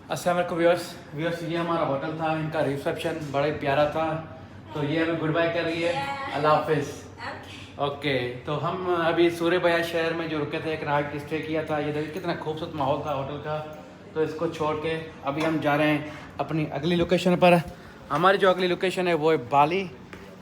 अस्सलाम वालेकुम व्यूअर्स, ये हमारा होटल था। इनका रिसेप्शन बड़ा ही प्यारा था। तो ये हमें गुड बाय कर रही है, अल्लाह हाफिज़। ओके, तो हम अभी सूर्य बया शहर में जो रुके थे, एक रात स्टे किया था। ये देखिए कितना खूबसूरत माहौल था होटल का। तो इसको छोड़ के अभी हम जा रहे हैं अपनी अगली लोकेशन पर। हमारी जो अगली लोकेशन है वो है बाली,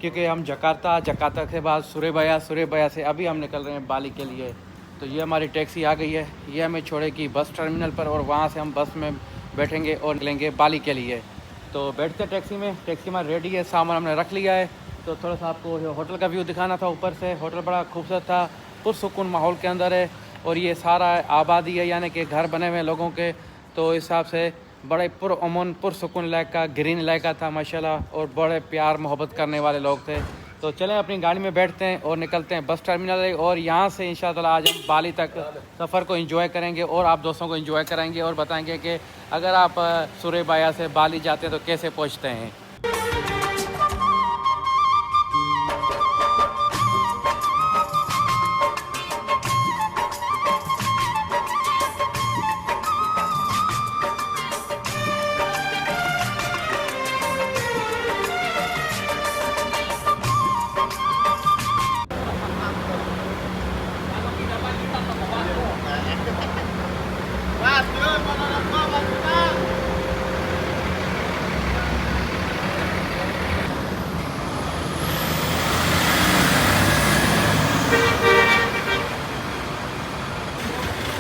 क्योंकि हम जकार्ता के बाद सूर्य बया से अभी हम निकल रहे हैं बाली के लिए। तो ये हमारी टैक्सी आ गई है, ये हमें छोड़ेगी बस टर्मिनल पर और वहाँ से हम बस में बैठेंगे और निकलेंगे बाली के लिए। तो बैठते टैक्सी में, टैक्सी हमारी रेडी है, सामान हमने रख लिया है। तो थोड़ा सा आपको होटल का व्यू दिखाना था ऊपर से। होटल बड़ा खूबसूरत था, पुरसुकून माहौल के अंदर है और ये सारा आबादी है, यानी कि घर बने हुए हैं लोगों के। तो इस हिसाब से बड़े पुरअमन पुरसुकून इलाका, ग्रीन इलाका था माशाल्लाह, और बड़े प्यार मोहब्बत करने वाले लोग थे। तो चलें अपनी गाड़ी में बैठते हैं और निकलते हैं बस टर्मिनल, और यहाँ से इंशाअल्लाह आज हम बाली तक सफ़र को एंजॉय करेंगे और आप दोस्तों को एंजॉय कराएंगे और बताएंगे कि अगर आप सूर्य बया से बाली जाते हैं तो कैसे पहुँचते हैं।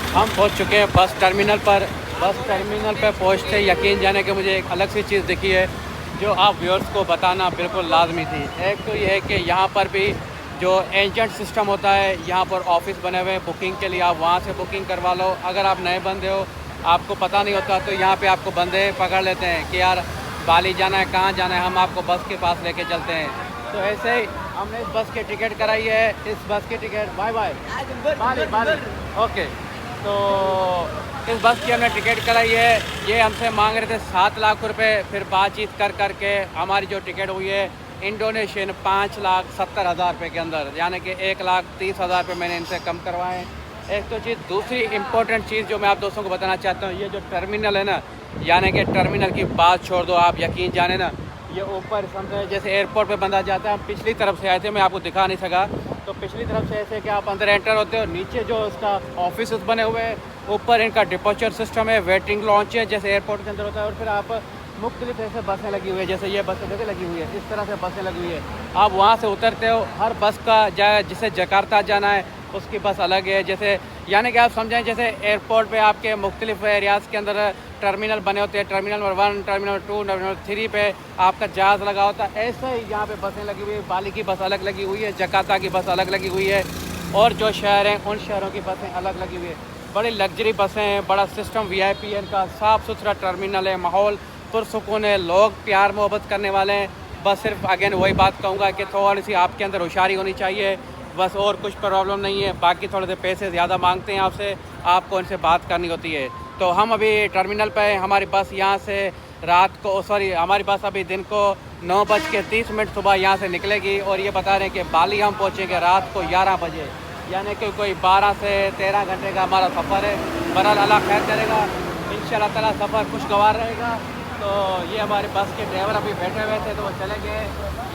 हम पहुंच चुके हैं बस टर्मिनल पर। बस टर्मिनल पर पहुंचते यकीन जाने कि मुझे एक अलग सी चीज़ दिखी है जो आप व्यूअर्स को बताना बिल्कुल लाजमी थी। एक तो ये है कि यहाँ पर भी जो एजेंट सिस्टम होता है, यहाँ पर ऑफिस बने हुए हैं बुकिंग के लिए, आप वहाँ से बुकिंग करवा लो। अगर आप नए बंदे हो, आपको पता नहीं होता, तो यहाँ पे आपको बंदे पकड़ लेते हैं कि यार बाली जाना है, कहाँ जाना है, हम आपको बस के पास लेके चलते हैं। तो ऐसे ही हमने इस बस की टिकट कराई है। इस बस की टिकट बाय बाली ओके। तो इस बस की हमने टिकट कराई है। ये हमसे मांग रहे थे 7 लाख रुपए, फिर बातचीत कर करके हमारी जो टिकट हुई है इंडोनेशियन 5,70,000 रुपये के अंदर, यानी कि 1,30,000 रुपये मैंने इनसे कम करवाए हैं। एक तो चीज़, दूसरी इम्पोर्टेंट चीज़ जो मैं आप दोस्तों को बताना चाहता हूँ, ये जो टर्मिनल है ना, यानी कि टर्मिनल की बात छोड़ दो, आप यकीन जाने ना, ये ऊपर समझे जैसे एयरपोर्ट पे बंदा जाता है। हम पिछली तरफ से आए थे, मैं आपको दिखा नहीं सका। तो पिछली तरफ से ऐसे कि आप अंदर एंटर होते हो, नीचे जो उसका ऑफिस बने हुए हैं, ऊपर इनका डिपोचर सिस्टम है, वेटिंग लॉन्च है जैसे एयरपोर्ट के अंदर होता है, और फिर आप मुख्तलिफ ऐसे बसें लगी हुई है, जैसे ये बसें जगह लगी हुई है, इस तरह से बसें लगी हुई है। आप वहाँ से उतरते हो, हर बस का जिसे जकार्ता जाना है उसकी बस अलग है। जैसे यानी कि आप समझें जैसे एयरपोर्ट पे आपके मुख्तलिफ एरियाज़ के अंदर टर्मिनल बने होते हैं, टर्मिनल नंबर 1, टर्मिनल 2, टर्मिनल 3 पे आपका जहाज़ लगा होता है, ऐसे ही यहाँ पे बसें लगी हुई है। बाली की बस अलग लगी हुई है, जकार्ता की बस अलग लगी हुई है, और जो शहर हैं उन शहरों की बसें अलग लगी हुई है। बड़ी लग्जरी बसें हैं, बड़ा सिस्टम VIP है इनका, साफ़ सुथरा टर्मिनल है, माहौल पुरसुकून है, लोग प्यार मोहब्बत करने वाले हैं। बस सिर्फ अगेन वही बात कहूँगा कि थोड़ी सी आपके अंदर होशियारी होनी चाहिए, बस, और कुछ प्रॉब्लम नहीं है। बाकी थोड़े से पैसे ज़्यादा मांगते हैं आपसे, आपको इनसे बात करनी होती है। तो हम अभी टर्मिनल पे हैं। हमारी बस यहाँ से हमारी बस अभी दिन को 9:30 सुबह यहाँ से निकलेगी, और ये बता रहे हैं कि बाली हम पहुँचेंगे रात को 11 बजे, यानी कि कोई 12 से 13 घंटे का हमारा सफ़र है। बहरहाल अल्लाह खैर करेगा, इंशाअल्लाह ताला सफ़र खुशगवार रहेगा। तो ये हमारे बस के ड्राइवर अभी बैठे हुए थे तो वो चले गए।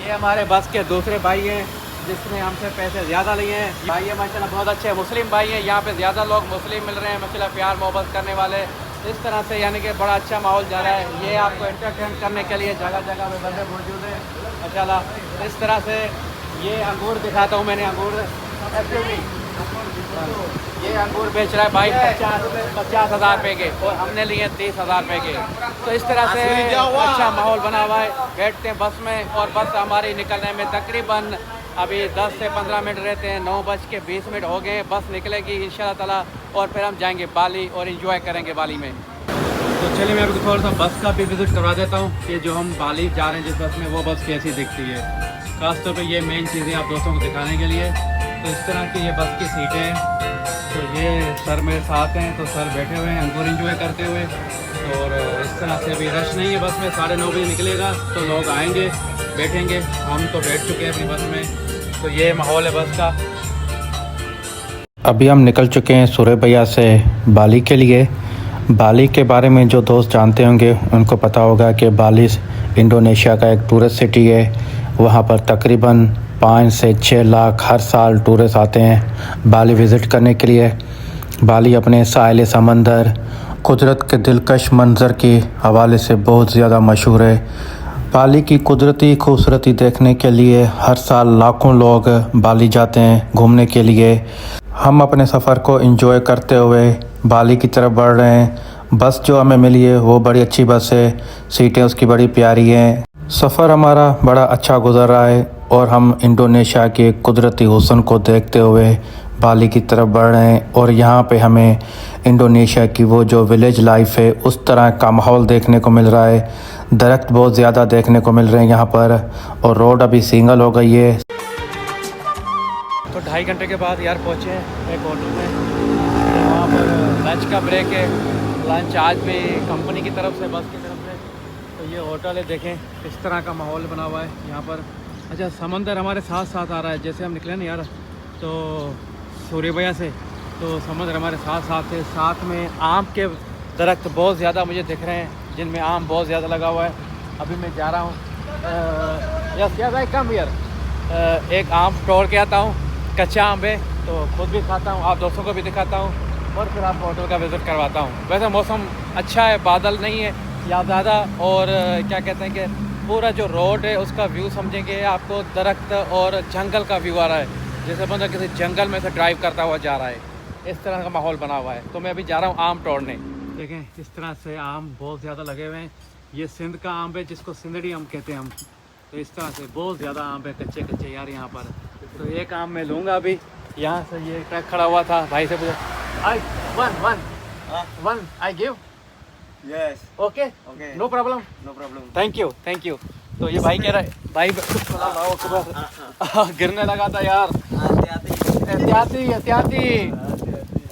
ये हमारे बस के दूसरे भाई हैं जिसने हमसे पैसे ज़्यादा लिए हैं। भाई है माशाल्लाह, बहुत अच्छे मुस्लिम भाई हैं। यहाँ पे ज़्यादा लोग मुस्लिम मिल रहे हैं माशाल्लाह, प्यार मोहब्बत करने वाले। इस तरह से यानी कि बड़ा अच्छा माहौल जा रहा है। ये आपको एंटरटेन करने के लिए जगह जगह पे बंदे मौजूद हैं माशाल्लाह। इस तरह से ये अंगूर दिखाता हूँ, मैंने अंगूर ये अंगूर बेच रहा है भाई 50,000 रुपये के, और हमने लिए 30,000 रुपये के। तो इस तरह से अच्छा माहौल बना हुआ है। बैठते हैं बस में, और बस हमारी निकलने में तकरीबन अभी 10 से 15 मिनट रहते हैं। 9:20 हो गए, बस निकलेगी इंशाअल्लाह ताला, और फिर हम जाएंगे बाली और एंजॉय करेंगे बाली में। तो चलिए मैं आपको थोड़ा सा बस का भी विज़िट करवा देता हूँ कि जो हम बाली जा रहे हैं जिस बस में, वो बस कैसी दिखती है। खासतौर पे ये मेन चीज़ें आप दोस्तों को दिखाने के लिए। तो इस तरह की ये बस की सीटें हैं। तो ये सर मेरे साथ हैं, तो सर बैठे हुए हैं अंगूर एंजॉय करते हुए। और इस तरह से अभी रश नहीं है बस में, 9:30 बजे निकलेगा तो लोग आएंगे, बैठेंगे। हम तो बैठ चुके हैं अपनी बस में। तो ये माहौल है बस का। अभी हम निकल चुके हैं सूर्य बया से बाली के लिए। बाली के बारे में जो दोस्त जानते होंगे उनको पता होगा कि बाली इंडोनेशिया का एक टूरिस्ट सिटी है। वहाँ पर तकरीबन 5 से 6 लाख हर साल टूरिस्ट आते हैं बाली विज़िट करने के लिए। बाली अपने साहिल समंदर, कुदरत के दिलकश मंज़र के हवाले से बहुत ज़्यादा मशहूर है। बाली की कुदरती खूबसूरती देखने के लिए हर साल लाखों लोग बाली जाते हैं घूमने के लिए। हम अपने सफ़र को एंजॉय करते हुए बाली की तरफ बढ़ रहे हैं। बस जो हमें मिली है वो बड़ी अच्छी बस है, सीटें उसकी बड़ी प्यारी हैं। सफ़र हमारा बड़ा अच्छा गुजर रहा है और हम इंडोनेशिया के कुदरती हुस्न को देखते हुए बाली की तरफ बढ़ रहे हैं। और यहाँ पे हमें इंडोनेशिया की वो जो विलेज लाइफ है उस तरह का माहौल देखने को मिल रहा है। दरख्त बहुत ज़्यादा देखने को मिल रहे हैं यहाँ पर, और रोड अभी सिंगल हो गई है। तो 2.5 घंटे के बाद यार पहुँचे हैं एक होटल में। वहाँ पर लंच का ब्रेक है। लंच आज भी कंपनी की तरफ से, बस की तरफ से। तो ये होटल है, देखें इस तरह का माहौल बना हुआ है यहाँ पर। अच्छा, समंदर हमारे साथ साथ आ रहा है। जैसे हम निकले ना यार तो सूर्यबया से, तो समंदर हमारे साथ साथ है। साथ में आम के दरख्त बहुत ज़्यादा मुझे दिख रहे हैं जिनमें आम बहुत ज़्यादा लगा हुआ है। अभी मैं जा रहा हूँ yes yes I come here, एक आम तोड़ के आता हूँ। कच्चा आम है तो खुद भी खाता हूँ, आप दोस्तों को भी दिखाता हूँ और फिर आपको होटल का विज़िट करवाता हूँ। वैसे मौसम अच्छा है, बादल नहीं है या ज़्यादा, और क्या कहते हैं कि पूरा जो रोड है उसका व्यू समझेंगे आपको दरख्त और जंगल का व्यू आ रहा है, जैसे बंदा किसी जंगल में से ड्राइव करता हुआ जा रहा है। इस तरह का माहौल बना हुआ है। तो मैं अभी जा रहा हूँ आम तोड़ने। देखें इस तरह से आम बहुत ज़्यादा लगे हुए हैं। ये सिंध का आम है जिसको सिंधड़ी आम कहते हैं हम। तो इस तरह से बहुत ज़्यादा आम है, कच्चे कच्चे यार यहाँ पर। तो एक आम मैं लूँगा अभी। यहाँ से ये ट्रक खड़ा हुआ था, भाई से पूछा I won I give Yes. Okay Okay. No problem No problem. Thank you. तो ये भाई कह रहा है भाई गिरने लगा था यार, एहतियाती।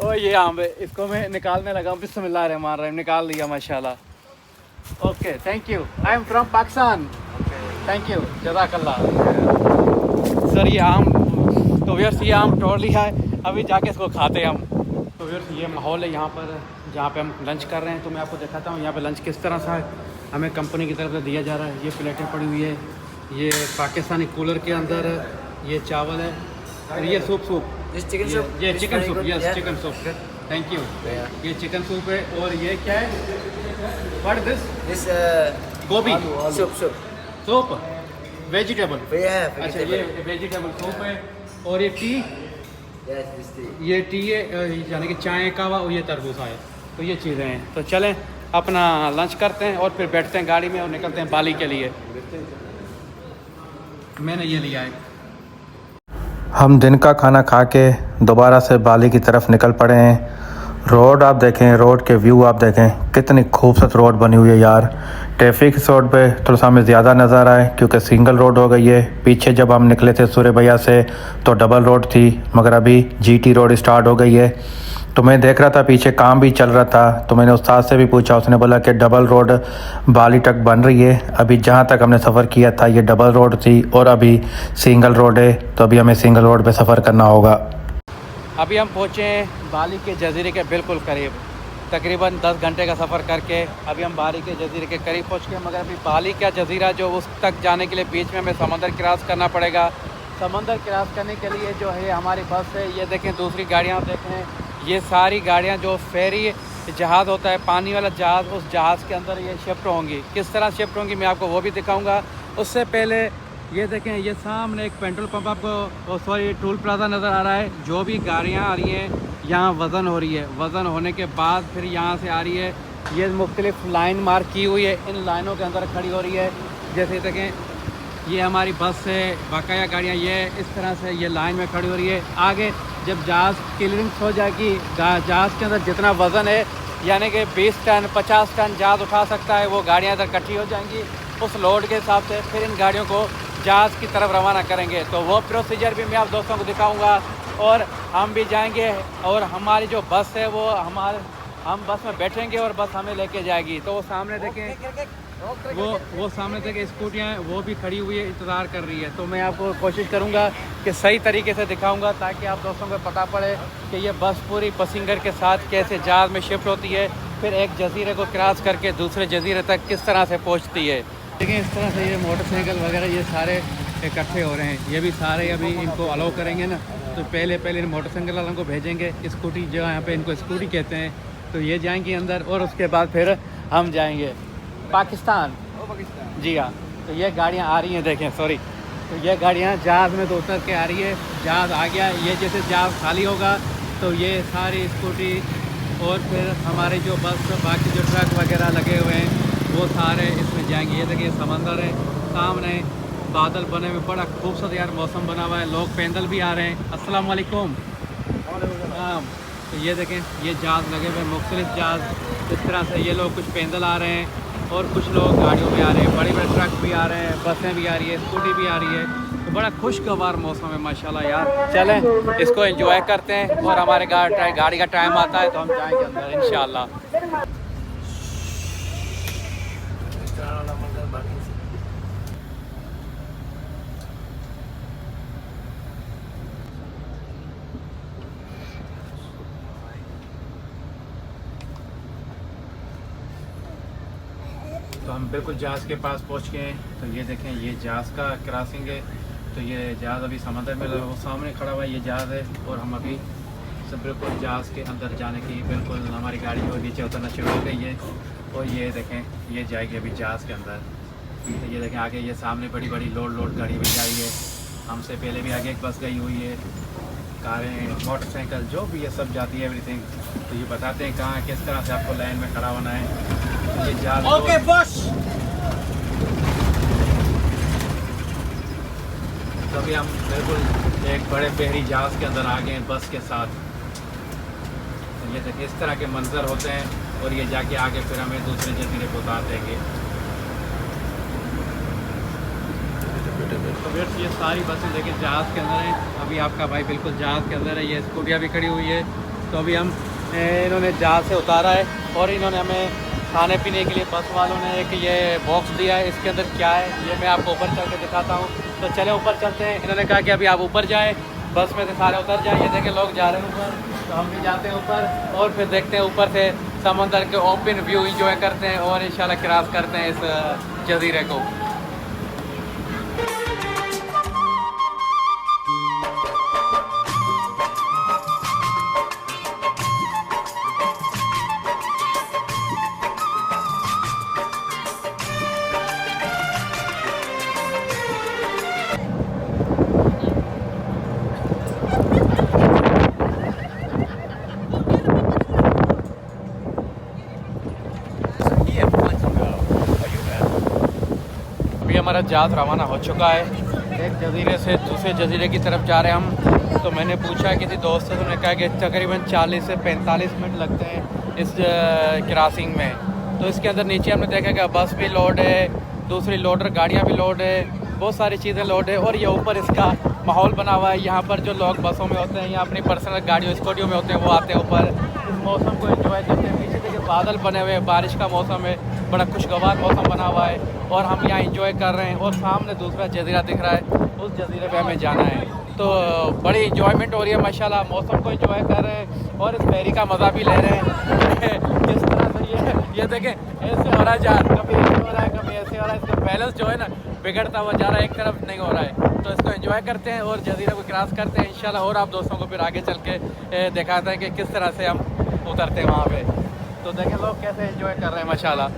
ओ ये आम है, इसको मैं निकालने लगा हूँ। बिस्मिल्लाहिर्रहमानिर्रहीम, निकाल लिया माशाल्लाह। Okay thank you, I am from Pakistan. Thank you, जज़ाकल्लाह। सर ये आम, तो व्यर्स ये आम तोड़ लिया है, अभी जाके इसको खाते हैं हम। तो व्यर्स ये माहौल है यहाँ पर जहाँ पे हम लंच कर रहे हैं। तो मैं आपको दिखाता हूँ यहाँ पे लंच किस तरह से हमें कंपनी की तरफ से दिया जा रहा है। ये प्लेटें पड़ी हुई है, ये पाकिस्तानी कूलर के अंदर ये चावल है, और ये सूप This chicken soup. ये It's chicken very soup, good, yes yeah. Chicken soup, thank you. Yeah. ये चिकन सूप है, और ये क्या है, व्हाट दिस, This गोभी soup. Soup, vegetable. Yeah, अच्छा vegetable. ये वेजिटेबल सूप है, और ये टी, Yes, this tea. ये टी है, यानी कि चाय कावा, और ये तरबूजा है। तो ये चीज़ें हैं। तो चलें अपना लंच करते हैं और फिर बैठते हैं गाड़ी में और निकलते हैं बाली के लिए। मैंने ये लिया है। हम दिन का खाना खा के दोबारा से बाली की तरफ निकल पड़े हैं। रोड आप देखें, रोड के व्यू आप देखें, कितनी खूबसूरत रोड बनी हुई है यार। ट्रैफिक इस रोड पे थोड़ा सा हमें ज़्यादा नज़र आए क्योंकि सिंगल रोड हो गई है। पीछे जब हम निकले थे सूर्यबया से तो डबल रोड थी, मगर अभी जीटी रोड स्टार्ट हो गई है। तो मैं देख रहा था पीछे काम भी चल रहा था, तो मैंने उस्ताद से भी पूछा, उसने बोला कि डबल रोड बाली तक बन रही है। अभी जहाँ तक हमने सफ़र किया था ये डबल रोड थी और अभी सिंगल रोड है, तो अभी हमें सिंगल रोड पे सफ़र करना होगा। अभी हम पहुँचे हैं बाली के जजीरे के बिल्कुल करीब, तकरीबन 10 घंटे का सफ़र करके अभी हम बाली के जजीरे के करीब पहुँच गए। मगर अभी बाली का जजीरा जो उस तक जाने के लिए बीच में हमें समंदर क्रॉस करना पड़ेगा। समंदर क्रॉस करने के लिए जो है हमारी बस है, ये देखें दूसरी गाड़ियाँ आप देख रहे हैं, ये सारी गाड़ियाँ जो फेरी जहाज़ होता है, पानी वाला जहाज़, उस जहाज़ के अंदर ये शिफ्ट होंगी। किस तरह शिफ्ट होंगी मैं आपको वो भी दिखाऊंगा। उससे पहले ये देखें, ये सामने एक पेट्रोल पंप आपको सॉरी टोल प्लाजा नज़र आ रहा है। जो भी गाड़ियाँ आ रही हैं यहाँ वज़न हो रही है, वज़न होने के बाद फिर यहाँ से आ रही है, ये मुख्तलिफ लाइन मार्क की हुई है, इन लाइनों के अंदर खड़ी हो रही है। जैसे देखें ये हमारी बस है, बाकाया गाड़ियाँ ये इस तरह से ये लाइन में खड़ी हो रही है। आगे जब जहाज़ क्लियरेंस हो जाएगी, जहाज़ के अंदर जितना वज़न है यानी कि 20 टन 50 टन जहाज़ उठा सकता है, वो गाड़ियाँ इधर इकट्ठी हो जाएंगी। उस लोड के हिसाब से फिर इन गाड़ियों को जहाज़ की तरफ रवाना करेंगे। तो वो प्रोसीजर भी मैं आप दोस्तों को दिखाऊंगा, और हम भी जाएंगे, और हमारी जो बस है वो हम बस में बैठेंगे और बस हमें लेके जाएगी। तो वो सामने देखें, वो सामने देखें स्कूटियाँ वो भी खड़ी हुई है, इंतज़ार कर रही है। तो मैं आपको कोशिश करूँगा कि सही तरीके से दिखाऊँगा ताकि आप दोस्तों को पता पड़े कि ये बस पूरी पैसेंजर के साथ कैसे जहाज़ में शिफ्ट होती है फिर एक जजीरे को क्रॉस करके दूसरे जजीरे तक किस तरह से पहुंचती है। देखिए इस तरह से ये मोटरसाइकिल वगैरह ये सारे इकट्ठे हो रहे हैं। ये भी सारे अभी इनको अलाउ करेंगे ना, तो पहले मोटरसाइकिल वालों को भेजेंगे। स्कूटी जो यहाँ पे इनको स्कूटी कहते हैं, तो ये जाएंगे अंदर और उसके बाद फिर हम जाएंगे पाकिस्तान। जी हाँ, तो ये गाड़ियाँ आ रही हैं, देखें सॉरी, तो ये गाड़ियाँ जहाज़ में तो उतर के आ रही है। जहाज़ आ गया, ये जैसे जहाज़ खाली होगा तो ये सारी स्कूटी और फिर हमारे जो बस बाकी जो ट्रक वगैरह लगे हुए हैं वो सारे इसमें जाएंगे। ये देखिए समंदर है सामने, बादल बने हुए, बड़ा खूबसूरत यार मौसम बना हुआ है। लोग पैदल भी आ रहे हैं। अस्सलाम वालेकुम। हाँ, तो ये देखें ये जहाज़ लगे हुए, मुख्तलिफ जहाज़ इस तरह से। ये लोग कुछ पैदल आ रहे हैं और कुछ लोग गाड़ियों में आ रहे हैं। बड़े बड़े ट्रक भी आ रहे हैं, बसें भी आ रही है, स्कूटी भी आ रही है। तो बड़ा खुशगवार मौसम है माशाल्लाह यार। चलें इसको एंजॉय करते हैं और हमारे गाड़ी का टाइम आता है तो हम जाएंगे अंदर इंशाल्लाह। तो हम बिल्कुल जहाज़ के पास पहुंच गए हैं। तो ये देखें ये जहाज़ का क्रॉसिंग है। तो ये जहाज़ अभी समंदर में वो सामने खड़ा हुआ है, ये जहाज़ है। और हम अभी सब बिल्कुल जहाज़ के अंदर जाने की बिल्कुल हमारी गाड़ी जो नीचे उतरना शुरू हो गई है। और ये देखें ये जाएगी अभी जहाज़ के अंदर। तो ये देखें आगे ये सामने बड़ी बड़ी लोड गाड़ी भी जा रही है। हमसे पहले भी आगे एक बस गई हुई है, कारें, मोटरसाइकिल जो भी है सब जाती है एवरीथिंग। तो ये बताते हैं कहाँ किस तरह से आपको लाइन में खड़ा होना है। ये जहाज़ Okay, boss. तो अभी हम बिल्कुल एक बड़े बहरी जहाज़ के अंदर आ गए हैं बस के साथ। तो ये देखिए इस तरह के मंजर होते हैं और ये जाके आगे फिर हमें दूसरे जजीरे को उतार देंगे। तो फिर ये सारी बसें देखिए जहाज़ के अंदर हैं। अभी आपका भाई बिल्कुल जहाज़ के अंदर है। ये स्कूटियाँ भी खड़ी हुई है। तो अभी हम इन्होंने जहाज़ से उतारा है और इन्होंने हमें खाने पीने के लिए बस वालों ने एक ये बॉक्स दिया है। इसके अंदर क्या है ये मैं आपको ऊपर चल के दिखाता हूँ। तो चले ऊपर चलते हैं। इन्होंने कहा कि अभी आप ऊपर जाएं, बस में से सारे उतर जाएं। ये देखें लोग जा रहे हैं ऊपर, तो हम भी जाते हैं ऊपर और फिर देखते हैं ऊपर से समंदर के ओपन व्यू इंजॉय करते हैं और इंशाल्लाह क्रॉस करते हैं इस जजीरे को। अभी हमारा जहाज़ रवाना हो चुका है। एक जजीरे से दूसरे जजीरे की तरफ जा रहे हैं हम। तो मैंने पूछा किसी दोस्त से, उन्होंने कहा कि तकरीबन 40 से 45 मिनट लगते हैं इस क्रॉसिंग में। तो इसके अंदर नीचे हमने देखा कि बस भी लोड है, दूसरी लोडर गाड़ियाँ भी लोड है, बहुत सारी चीज़ें लोड है। और ये ऊपर इसका माहौल बना हुआ है। यहाँ पर जो लोग बसों में होते हैं या अपनी पर्सनल गाड़ियों स्कूटियों में होते हैं वो आते हैं ऊपर, इस मौसम को एंजॉय करते हैं। पीछे देखिए बादल बने हुए हैं, बारिश का मौसम है, बड़ा खुशगवार मौसम बना हुआ है और हम यहाँ एंजॉय कर रहे हैं। और सामने दूसरा जजीरा दिख रहा है, उस जजीरे पे हमें जाना है। तो बड़ी इंजॉयमेंट हो रही है माशाल्लाह। मौसम को एंजॉय कर रहे हैं और इस फेरी का मज़ा भी ले रहे हैं। जिस तरह से ये देखें ऐसे हो रहा है जहाज, कभी ऐसे हो रहा है कभी ऐसे हो रहा है। इसका बैलेंस जो है ना बिगड़ता हुआ जा रहा है, एक तरफ नहीं हो रहा है। तो इसको एंजॉय करते हैं और जजीरे को क्रॉस करते हैं इंशाल्लाह। और आप दोस्तों को फिर आगे चल के दिखाते हैं कि किस तरह से हम उतरते हैं वहाँ पे। तो देखें लोग कैसे एंजॉय कर रहे हैं माशाल्लाह।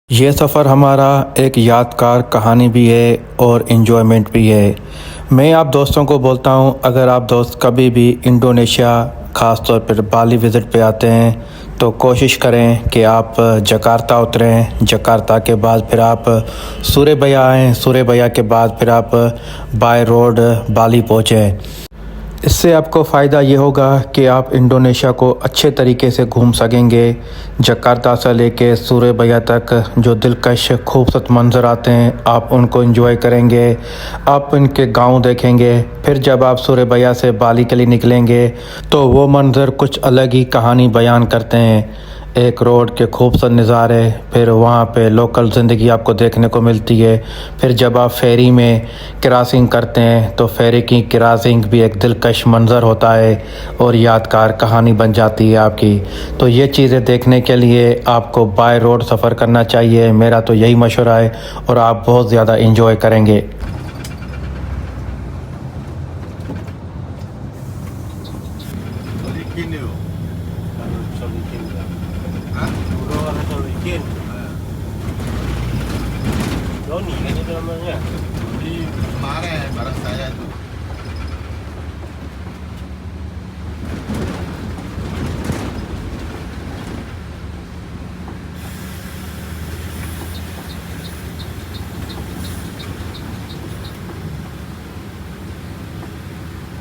ये सफ़र हमारा एक यादगार कहानी भी है और इन्जॉयमेंट भी है। मैं आप दोस्तों को बोलता हूँ, अगर आप दोस्त कभी भी इंडोनेशिया ख़ास तौर पर बाली विज़िट पे आते हैं तो कोशिश करें कि आप जकार्ता उतरें। जकार्ता के बाद फिर आप सूरेबया आएँ, सूरेबया के बाद फिर आप बाय रोड बाली पहुँचें। इससे आपको फ़ायदा ये होगा कि आप इंडोनेशिया को अच्छे तरीके से घूम सकेंगे। जकार्ता से लेके सूरेबया तक जो दिलकश खूबसूरत मंज़र आते हैं आप उनको एंजॉय करेंगे, आप इनके गांव देखेंगे। फिर जब आप सूरेबया से बाली के लिए निकलेंगे तो वो मंज़र कुछ अलग ही कहानी बयान करते हैं। एक रोड के खूबसूरत नज़ारे, फिर वहाँ पे लोकल ज़िंदगी आपको देखने को मिलती है। फिर जब आप फेरी में क्रॉसिंग करते हैं तो फेरी की क्रॉसिंग भी एक दिलकश मंज़र होता है और यादगार कहानी बन जाती है आपकी। तो ये चीज़ें देखने के लिए आपको बाय रोड सफ़र करना चाहिए, मेरा तो यही मशवरा है और आप बहुत ज़्यादा इंजॉय करेंगे। Kemarin barang saya itu.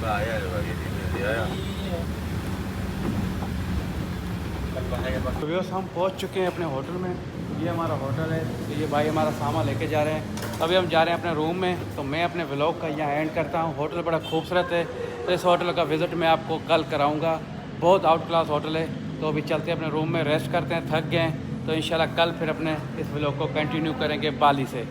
Bahaya loh bagi dia ya. तो व्यूअर्स हम पहुंच चुके हैं अपने होटल में। ये हमारा होटल है, तो ये भाई हमारा सामान लेके जा रहे हैं। अभी हम जा रहे हैं अपने रूम में। तो मैं अपने व्लॉग का यहाँ एंड करता हूँ। होटल बड़ा खूबसूरत है, तो इस होटल का विज़िट मैं आपको कल कराऊँगा। बहुत आउट क्लास होटल है। तो अभी चलते हैं अपने रूम में, रेस्ट करते हैं, थक गए हैं। तो इंशाल्लाह कल फिर अपने इस व्लॉग को कंटिन्यू करेंगे बाली से।